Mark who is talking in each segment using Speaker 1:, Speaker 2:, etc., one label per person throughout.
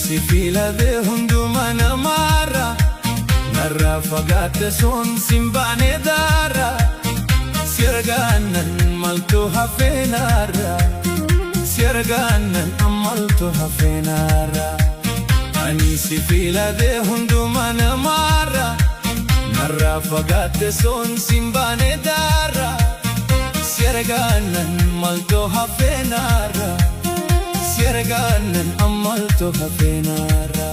Speaker 1: si filade hundumaa namaarra narraa fagaatte soon simbaane daara si argaanan maltu hafeenaarra si argaanan maltu hafeenaarra ani si filade hundumaa namaarra narraa fagaatte soon simbaane daara si argaanan maltu hafeenaarra si argaanan maltu hafeenaarra.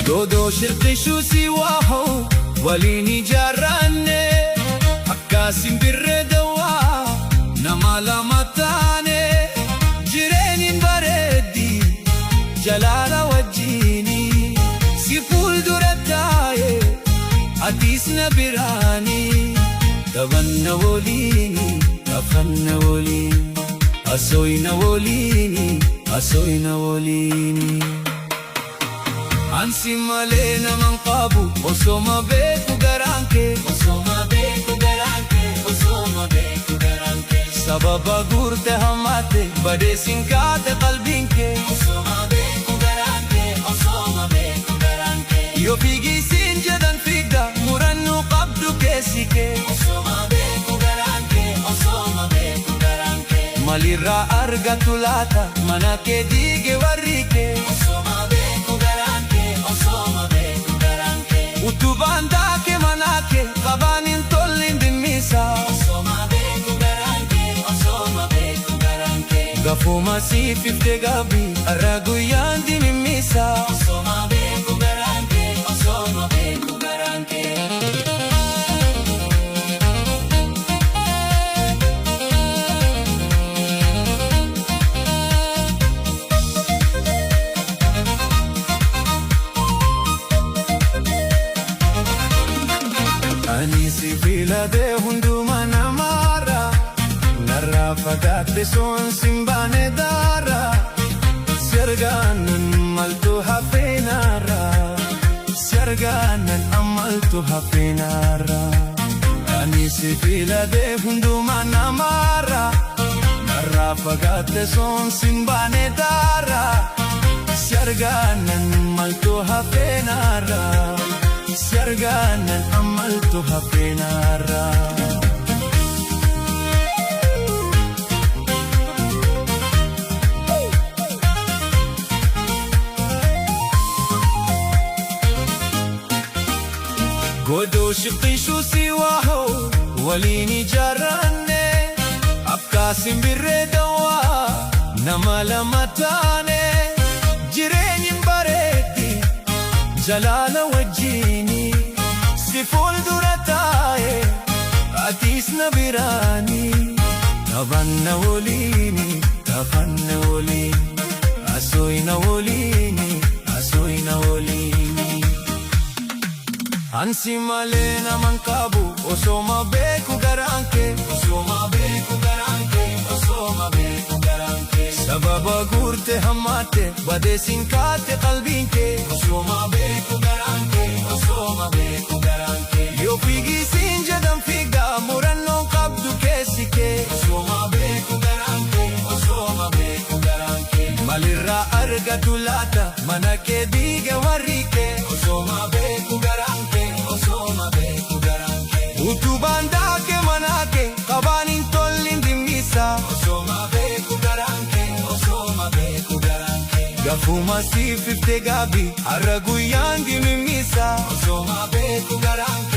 Speaker 1: Dodo shirqishu si waaho waliin ijaarranne akka simbirree dawaa nama lama taane jireenyin bareeddi jalaala wajjiini si fuuldura taaye atiis na biraani taphanna woliini taphanna woliini asooyna woliini asooyna woliini. Ansi malee naman qabu osoma beeku garanke osoma beeku garanke osoma beeku garanke sababa gurte hamate badeesin kaate qalbinke osoma beeku garanke osoma beeku garanke yoo fiigisin jedhan fiigda murannu qabdu keessike osoma beeku garanke osoma beeku garanke malirraa argatu laata mana kee diige warrike osoma beeku garanke osoma beeku garanke utubaan daake manake qabaanin tollin dimmisa osoma beeku garanke osoma beeku garanke gafuma siififte gabi arra guyyaan dimimmisa osoma beeku garanke osoma beeku garanke. Ani si filade hundumaa namaarra narraa fagaatte soon simbaane daara si argaanan maltu hafeenaarra si argaanan maltu hafeenaarra. Ani si filade hundumaa namaarra narraa fagaatte soon simbaane daara si argaanan maltu hafeenaarra si argaanan maltu hafeenaarra. Godoo shiqishu si waaho waliin ijaarranne akka simbirree dawaa nama lama taane jireenyin bareeddi jalaala wajjiini si fuuldura taaye atiis na biraani taphanna woliini taphanna woliini asooyna woliini asooyna woliini. Ansi malee naman qabu osoma beeku garanke osoma beeku garanke osoma beeku garanke sababa gurte hamate badeesin kaate qalbinke osoma beeku garanke osoma beeku garanke yoo fiigisin jedhan fiigda murannoon qabdu keessike osoma beeku garanke osoma beeku garanke malirraa argatu laata mana kee diige warrike osoma beeku garanke osoma beeku garanke utubaan daake manake qabaanin tollin dimmisa osoma beeku garanke osoma beeku garanke gafuma siififte gabi arra guyyaan dimimmisa osoma beeku garanke